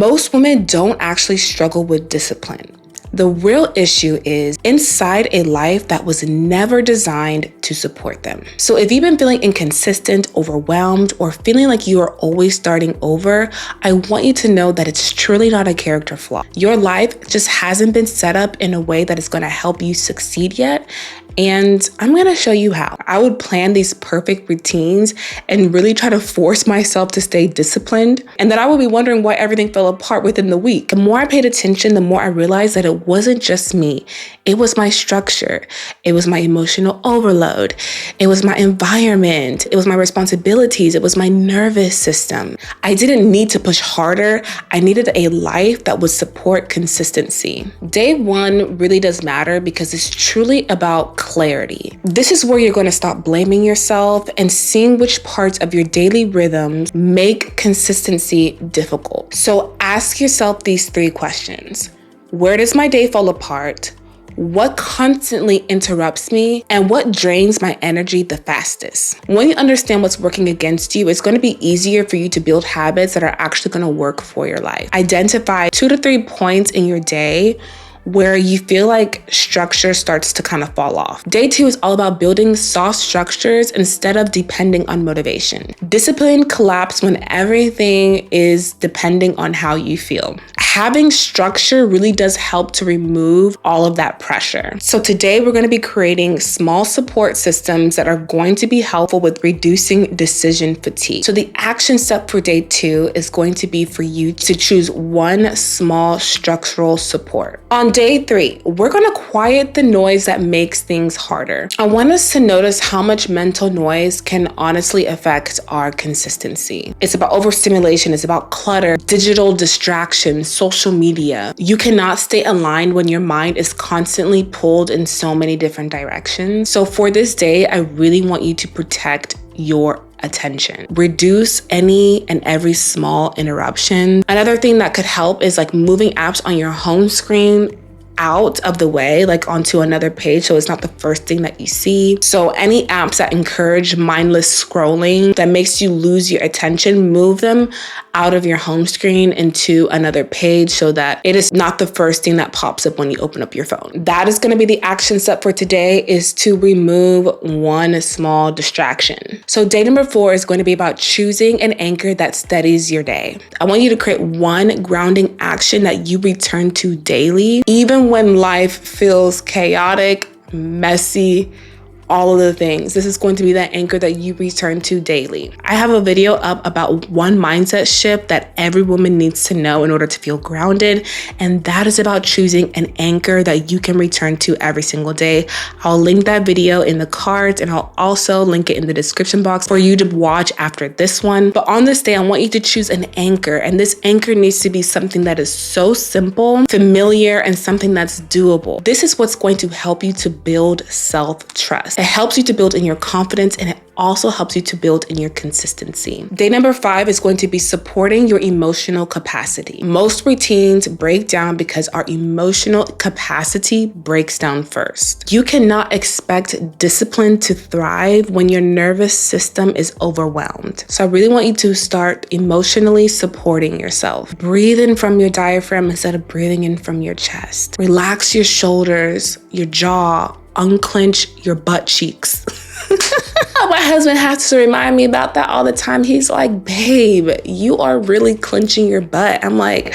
Most women don't actually struggle with discipline. The real issue is inside a life that was never designed to support them. So if you've been feeling inconsistent, overwhelmed, or feeling like you are always starting over, I want you to know that it's truly not a character flaw. Your life just hasn't been set up in a way that is going to help you succeed yet. And I'm going to show you how. I would plan these perfect routines and really try to force myself to stay disciplined. And then I would be wondering why everything fell apart within the week. The more I paid attention, the more I realized that it wasn't just me. It was my structure. It was my emotional overload. It was my environment. It was my responsibilities. It was my nervous system. I didn't need to push harder. I needed a life that would support consistency. Day one really does matter because it's truly about clarity. This is where you're going to stop blaming yourself and seeing which parts of your daily rhythms make consistency difficult. So ask yourself these 3 questions. Where does my day fall apart? What constantly interrupts me? And what drains my energy the fastest? When you understand what's working against you, it's going to be easier for you to build habits that are actually going to work for your life. Identify 2 to 3 points in your day where you feel like structure starts to kind of fall off. Day 2 is all about building soft structures instead of depending on motivation. Discipline collapses when everything is depending on how you feel. Having structure really does help to remove all of that pressure. So today we're going to be creating small support systems that are going to be helpful with reducing decision fatigue. So the action step for day 2 is going to be for you to choose one small structural support. On day 3, we're going to quiet the noise that makes things harder. I want us to notice how much mental noise can honestly affect our consistency. It's about overstimulation. It's about clutter, digital distractions, social media. You cannot stay aligned when your mind is constantly pulled in so many different directions. So for this day, I really want you to protect your attention. Reduce any and every small interruption. Another thing that could help is like moving apps on your home screen out of the way, like onto another page, so it's not the first thing that you see. So any apps that encourage mindless scrolling that makes you lose your attention, move them out of your home screen into another page so that it is not the first thing that pops up when you open up your phone. That is going to be the action step for today, is to remove one small distraction. So day number 4 is going to be about choosing an anchor that steadies your day. I want you to create one grounding action that you return to daily, even when life feels chaotic, messy, all of the things. This is going to be that anchor that you return to daily. I have a video up about one mindset shift that every woman needs to know in order to feel grounded. And that is about choosing an anchor that you can return to every single day. I'll link that video in the cards, and I'll also link it in the description box for you to watch after this one. But on this day, I want you to choose an anchor. And this anchor needs to be something that is so simple, familiar, and something that's doable. This is what's going to help you to build self-trust. It helps you to build in your confidence, and it also helps you to build in your consistency. Day number 5 is going to be supporting your emotional capacity. Most routines break down because our emotional capacity breaks down first. You cannot expect discipline to thrive when your nervous system is overwhelmed. So I really want you to start emotionally supporting yourself. Breathe in from your diaphragm instead of breathing in from your chest. Relax your shoulders, your jaw, unclench your butt cheeks. My husband has to remind me about that all the time. He's like, babe, you are really clenching your butt. I'm like,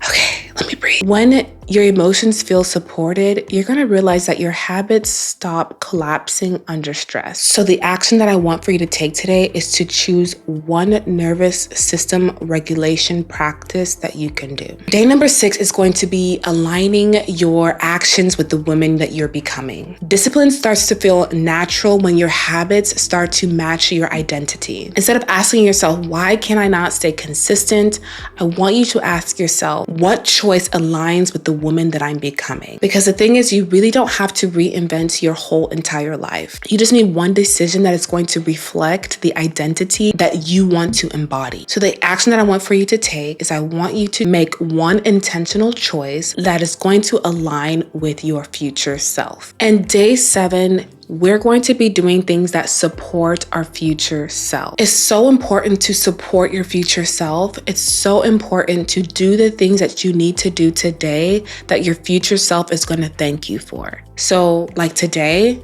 okay, let me breathe. When your emotions feel supported, you're going to realize that your habits stop collapsing under stress. So the action that I want for you to take today is to choose one nervous system regulation practice that you can do. Day number 6 is going to be aligning your actions with the woman that you're becoming. Discipline starts to feel natural when your habits start to match your identity. Instead of asking yourself, why can I not stay consistent? I want you to ask yourself, what choice aligns with the woman that I'm becoming? Because the thing is, you really don't have to reinvent your whole entire life. You just need one decision that is going to reflect the identity that you want to embody. So the action that I want for you to take is I want you to make one intentional choice that is going to align with your future self. And day 7 we're going to be doing things that support our future self. It's so important to support your future self. It's so important to do the things that you need to do today that your future self is going to thank you for. So like today,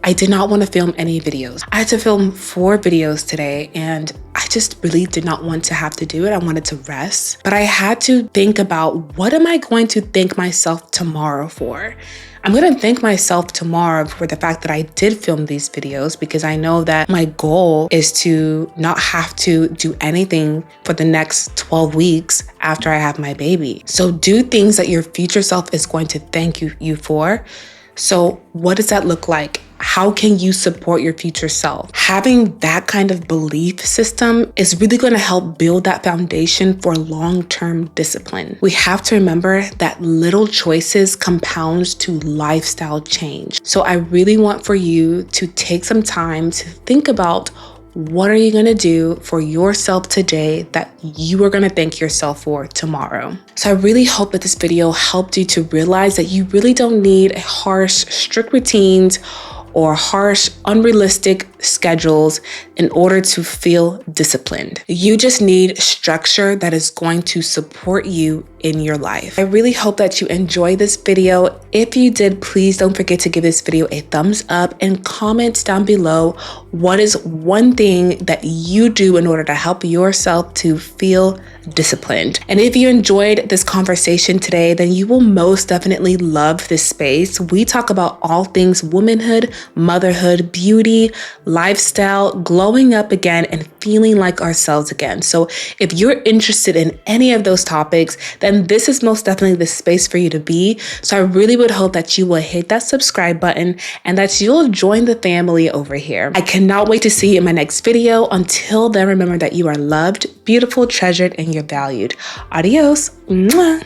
I did not want to film any videos. I had to film 4 videos today, and I just really did not want to have to do it. I wanted to rest, but I had to think about, what am I going to thank myself tomorrow for? I'm going to thank myself tomorrow for the fact that I did film these videos, because I know that my goal is to not have to do anything for the next 12 weeks after I have my baby. So do things that your future self is going to thank you for. So what does that look like? How can you support your future self? Having that kind of belief system is really going to help build that foundation for long-term discipline. We have to remember that little choices compounds to lifestyle change. So I really want for you to take some time to think about, what are you going to do for yourself today that you are going to thank yourself for tomorrow? So I really hope that this video helped you to realize that you really don't need harsh, strict routines or harsh, unrealistic schedules in order to feel disciplined. You just need structure that is going to support you in your life. I really hope that you enjoyed this video. If you did, please don't forget to give this video a thumbs up and comment down below, what is one thing that you do in order to help yourself to feel disciplined. And if you enjoyed this conversation today, then you will most definitely love this space. We talk about all things womanhood, motherhood, beauty, lifestyle, glowing up again, and feeling like ourselves again. So if you're interested in any of those topics, then this is most definitely the space for you to be. So I really would hope that you will hit that subscribe button and that you'll join the family over here. I cannot wait to see you in my next video. Until then, remember that you are loved, beautiful, treasured, and you're valued. Adios. Mwah.